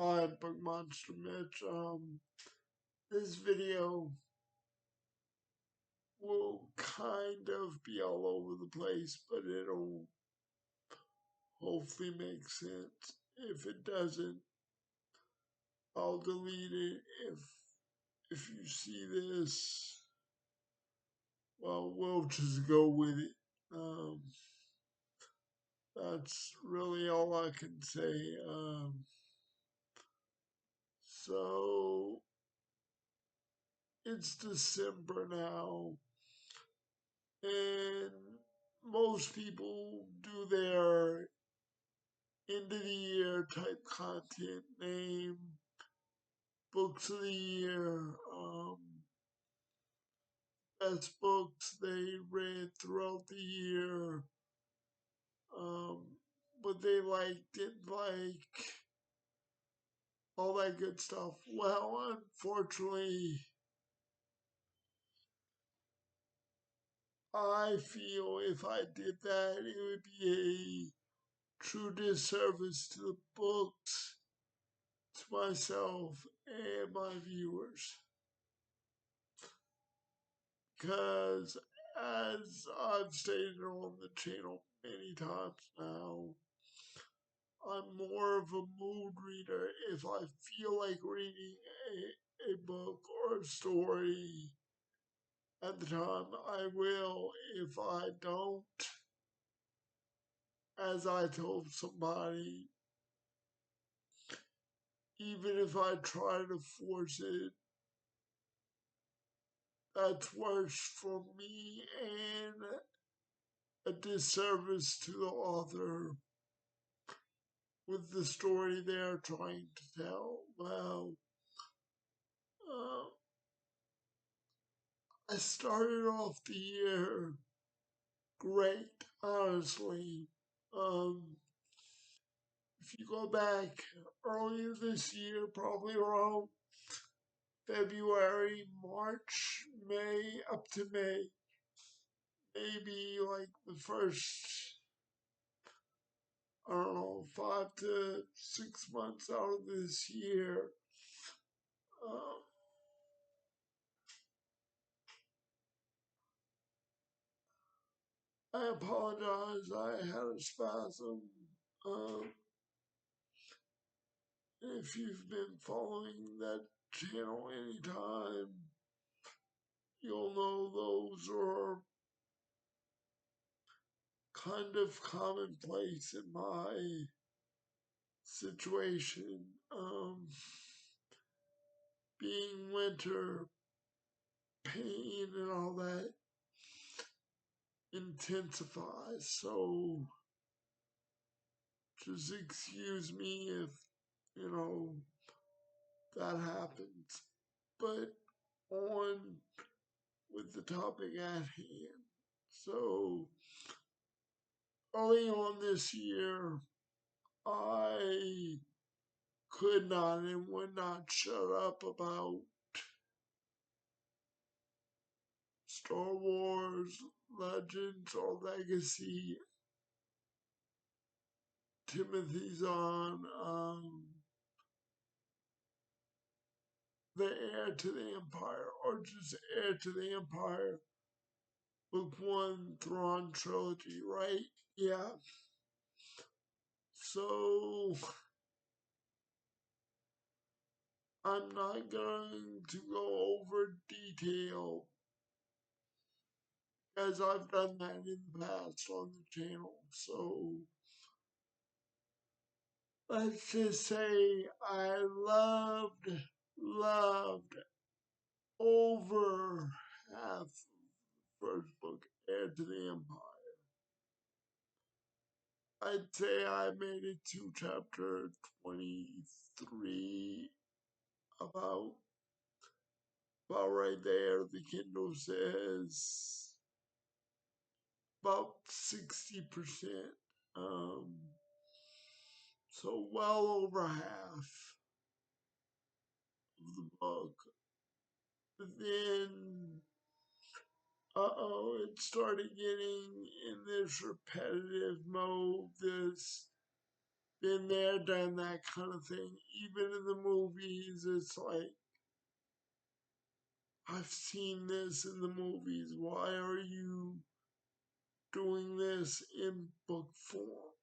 Hi, Book Monster Mitch. This video will kind of be all over the place, but it'll hopefully make sense. If it doesn't, I'll delete it. If you see this, well, we'll just go with it. Um, that's really all I can say. So it's December now, and most people do their end of the year type content, name, books of the year, best books they read throughout the year, um, what they liked, didn't like, all that good stuff. Well, unfortunately, I feel if I did that, it would be a true disservice to the books, to myself, and my viewers. Because as I've stated on the channel many times now, I'm more of a mood reader. If I feel like reading a book or a story at the time, I will. If I don't, as I told somebody, even if I try to force it, that's worse for me and a disservice to the author with the story they're trying to tell. Well, uh, I started off the year great, honestly. Um, if you go back earlier this year, probably around February, March, May, up to May, maybe like the first, I don't know, 5 to 6 months out of this year, uh, I apologize. I had a spasm. Um, if you've been following that channel anytime, you'll know those are kind of commonplace in my situation. Being winter, pain and all that intensifies. So just excuse me if, that happens. But on with the topic at hand. So early on this year, I could not and would not shut up about Star Wars, Legends, or Legacy, Timothy Zahn, The Heir to the Empire, or just Heir to the Empire, Book 1, Thrawn Trilogy, right? Yeah. So, I'm not going to go over detail as I've done that in the past on the channel. So, let's just say I loved over half of the first book, Heir to the Empire. I'd say I made it to chapter 23, about right there. The Kindle says about 60%. So well over half of the book. But then, it started getting in this repetitive mode, this been there, done that kind of thing. Even in the movies, it's like, I've seen this in the movies. Why are you doing this in book form?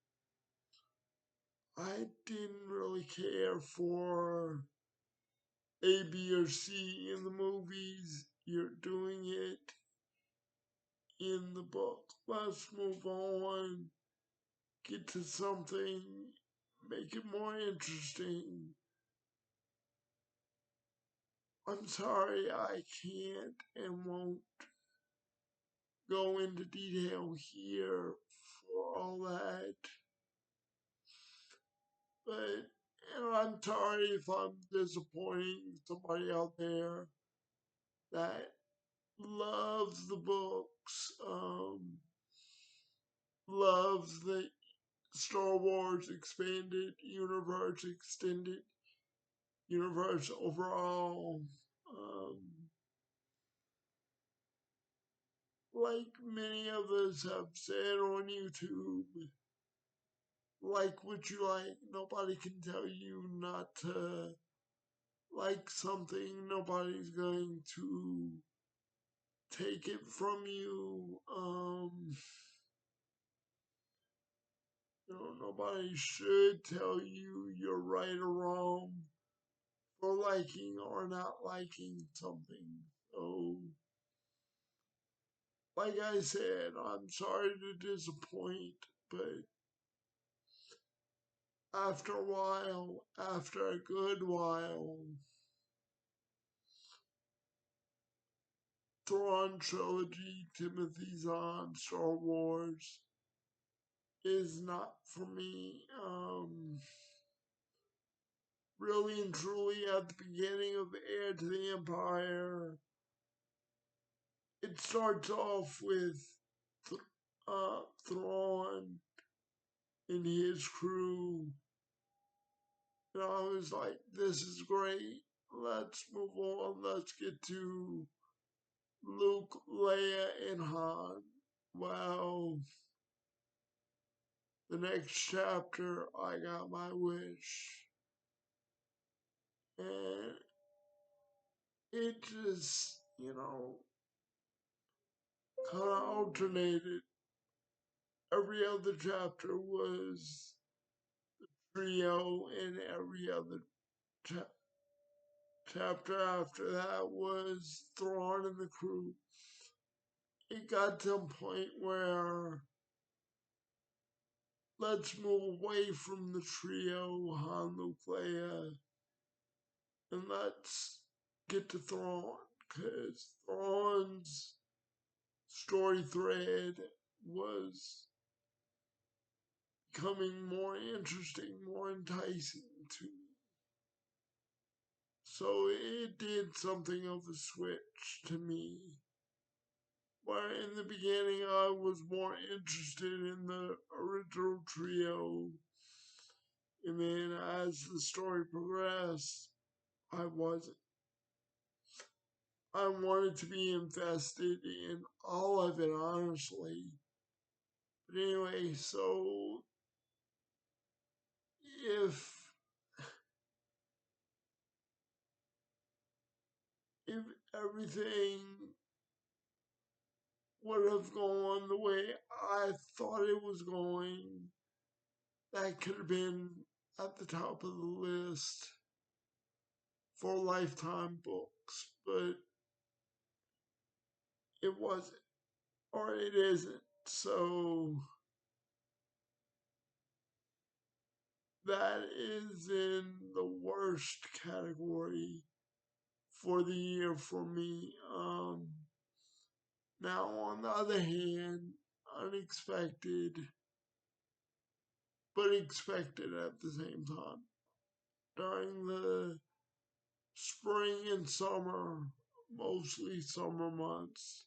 I didn't really care for A, B, or C in the movies. You're doing it in the book. Let's move on, get to something, make it more interesting. I'm sorry I can't and won't go into detail here for all that. But, and I'm sorry if I'm disappointing somebody out there that loves the books, loves the Star Wars expanded universe, extended universe overall. Um, like many of us have said on YouTube, like what you like. Nobody can tell you not to like something. Nobody's going to take it from you. Nobody should tell you you're right or wrong for liking or not liking something. So, like I said, I'm sorry to disappoint, but after a while, after a good while, Thrawn Trilogy, Timothy Zahn, Star Wars is not for me. Really and truly, at the beginning of Heir to the Empire, it starts off with Thrawn and his crew. And I was like, this is great. Let's move on. Let's get to Luke, Leia, and Han. Well, the next chapter, I got my wish. And it just, kind of alternated. Every other chapter was trio, and every other chapter after that was Thrawn and the crew. It got to a point where let's move away from the trio, Han, Luke, Leia, and let's get to Thrawn, because Thrawn's story thread was becoming more interesting, more enticing to me. So it did something of a switch to me. Where in the beginning I was more interested in the original trio, and then as the story progressed, I wasn't. I wanted to be invested in all of it, honestly. But anyway, so if if everything would have gone the way I thought it was going, that could have been at the top of the list for Lifetime books, but it wasn't, or it isn't. So that is in the worst category for the year for me. Now, on the other hand, unexpected, but expected at the same time. During the spring and summer, mostly summer months,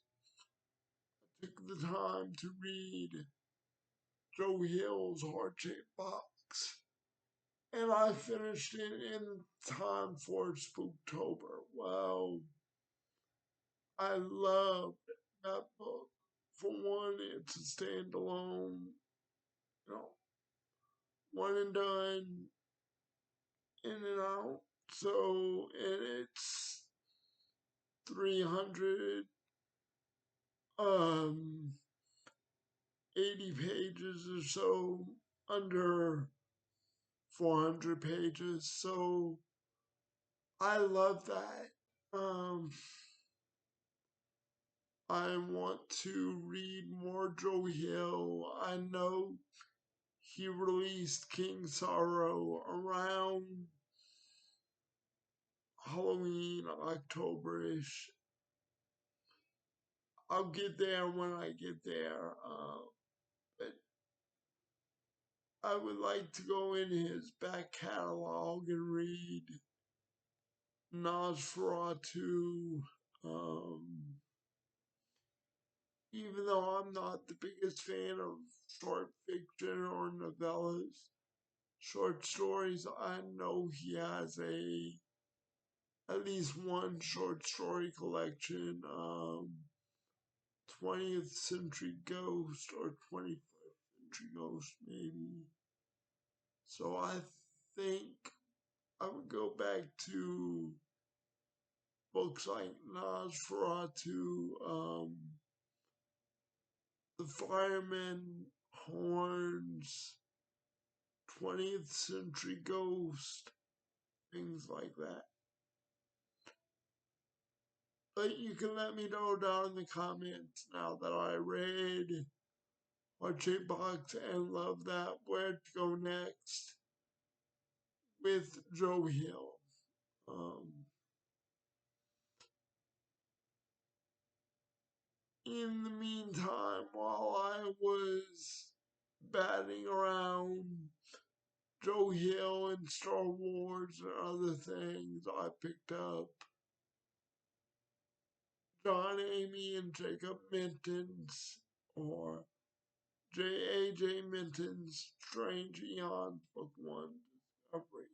I took the time to read Joe Hill's Heart Shaped Box. And I finished it in time for Spooktober. Well, I loved that book. For one, it's a standalone, you know, one and done, in and out. So, and it's 300 um 80 pages or so, under 400 pages. So I love that. Um, I want to read more Joe Hill. I know he released King Sorrow around Halloween, October-ish. I'll get there when I get there. But I would like to go in his back catalog and read Nosferatu. Um, Even though I'm not the biggest fan of short fiction or novellas, short stories, I know he has at least one short story collection, 20th Century Ghost or 21st Century Ghost maybe. So I think I would go back to books like Nosferatu, The Fireman, Horns, 20th Century Ghost, things like that. But you can let me know down in the comments now that I read Heart-Shaped Box and love that where to go next with Joe Hill. In the meantime, while I was batting around Joe Hill and Star Wars and other things, I picked up John, Amy, and Jacob Minton's, or J.A.J. Minton's Strange Eons Book 1 Discovery.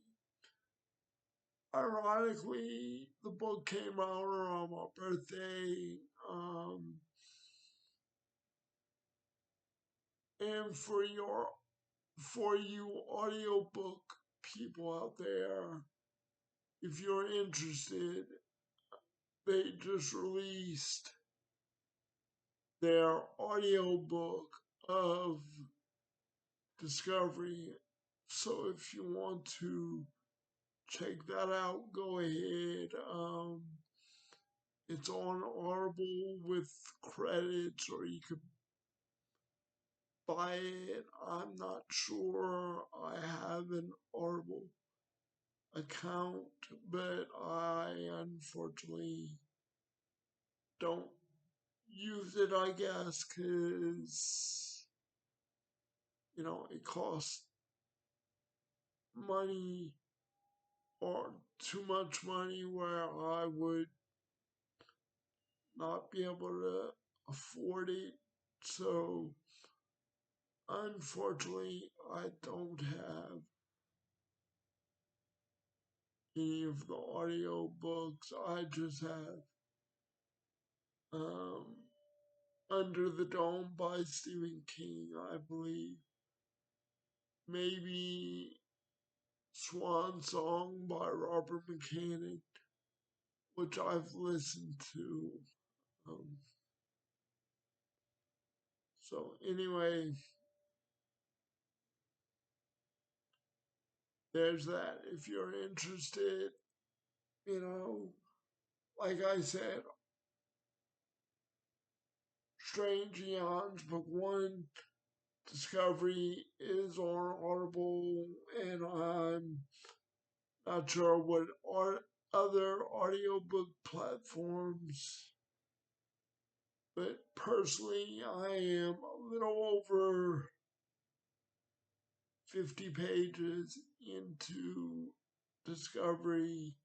Ironically, the book came out around my birthday, and for you audiobook people out there, if you're interested, they just released their audiobook of Discovery. So if you want to check that out, go ahead. It's on Audible with credits, or you could buy it. I'm not sure. I have an Audible account, but I unfortunately don't use it, I guess, because, it costs money or too much money where I would not be able to afford it. So, unfortunately, I don't have any of the audio books. I just have um, Under the Dome by Stephen King, I believe. Maybe Swan Song by Robert McCann, which I've listened to. Um, so, anyway, there's that. If you're interested, like I said, Strange Eons Book 1 Discovery is on Audible, and I'm not sure what other audiobook platforms, but personally, I am a little over 50 pages into Discovery.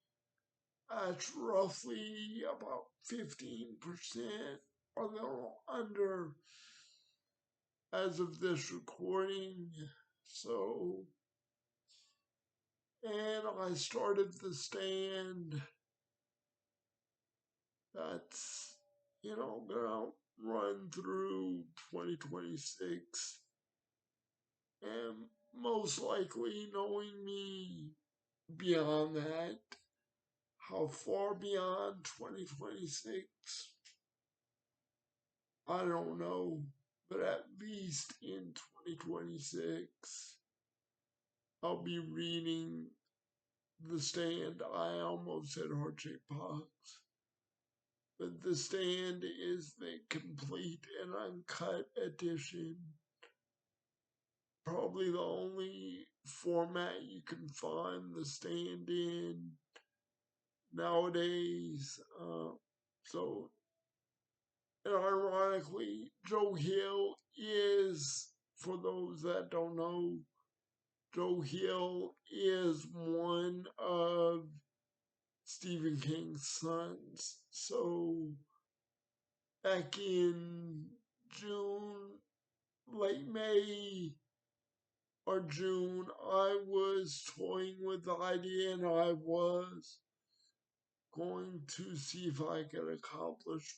That's roughly about 15% or a little under as of this recording. So, and I started The Stand. That's, gonna run through 2026. And most likely knowing me beyond that, how far beyond 2026, I don't know, but at least in 2026, I'll be reading The Stand. I almost said Heart Shaped Box, but The Stand is the complete and uncut edition. Probably the only format you can find The Stand in nowadays. So, and ironically, Joe Hill is, for those that don't know, Joe Hill is one of Stephen King's sons. So, back in June, late May or June, I was toying with the idea and I was going to see if I could accomplish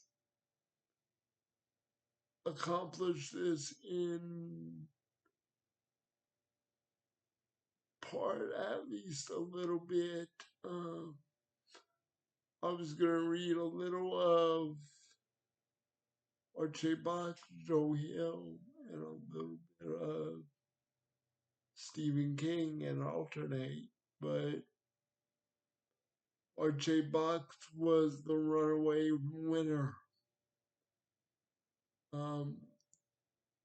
this in part, at least a little bit. I was gonna read a little of Archie Bach, Joe Hill, and a little bit of Stephen King and alternate, but Archie Bach was the runaway winner.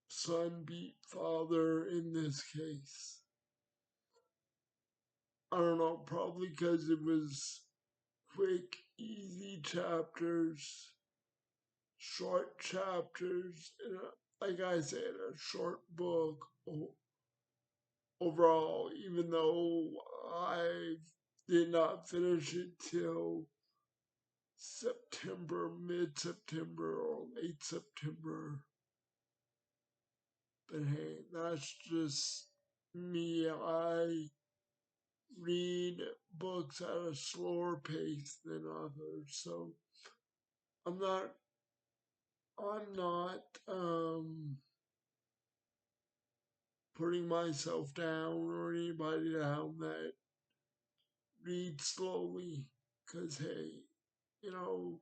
Son beat father in this case. I don't know, probably because it was quick, easy chapters, short chapters, and like I said, a short book overall, even though I did not finish it till September, mid September, or late September. But hey, that's just me. I read books at a slower pace than others, so I'm not putting myself down or anybody down that reads slowly, because hey, you know,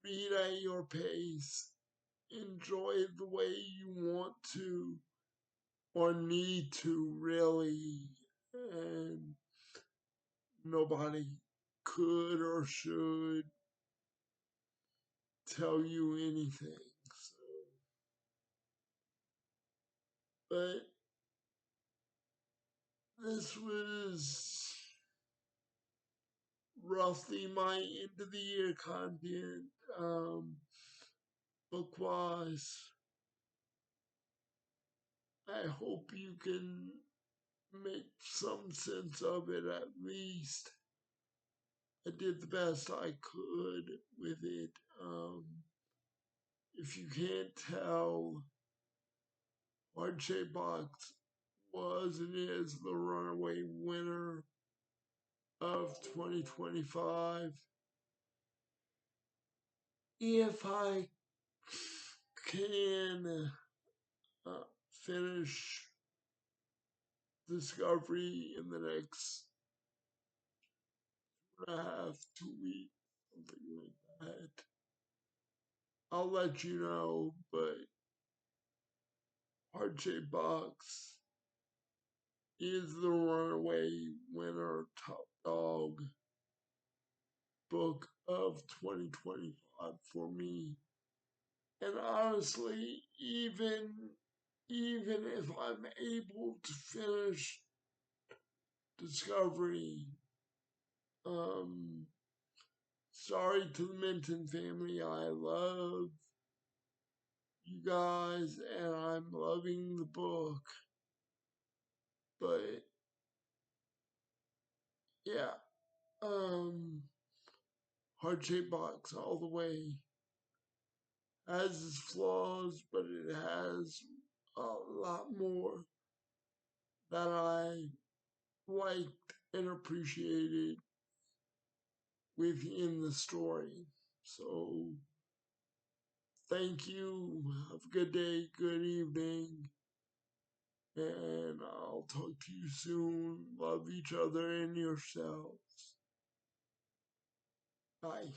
read at your pace, enjoy the way you want to or need to, really, and nobody could or should tell you anything. But this was roughly my end of the year content, book wise. I hope you can make some sense of it at least. I did the best I could with it. If you can't tell, RJ Box was and is the runaway winner of 2025. If I can finish Discovery in the next 1.5, 2 weeks, something like that, I'll let you know. But RJ Box is the runaway winner, top dog book of 2025 for me. And honestly, even if I'm able to finish Discovery, sorry to the Minton family, I love you guys and I'm loving the book. But yeah, Heart Shaped Box all the way. Has its flaws, but it has a lot more that I liked and appreciated within the story. So, thank you. Have a good day, good evening. And I'll talk to you soon. Love each other and yourselves. Bye.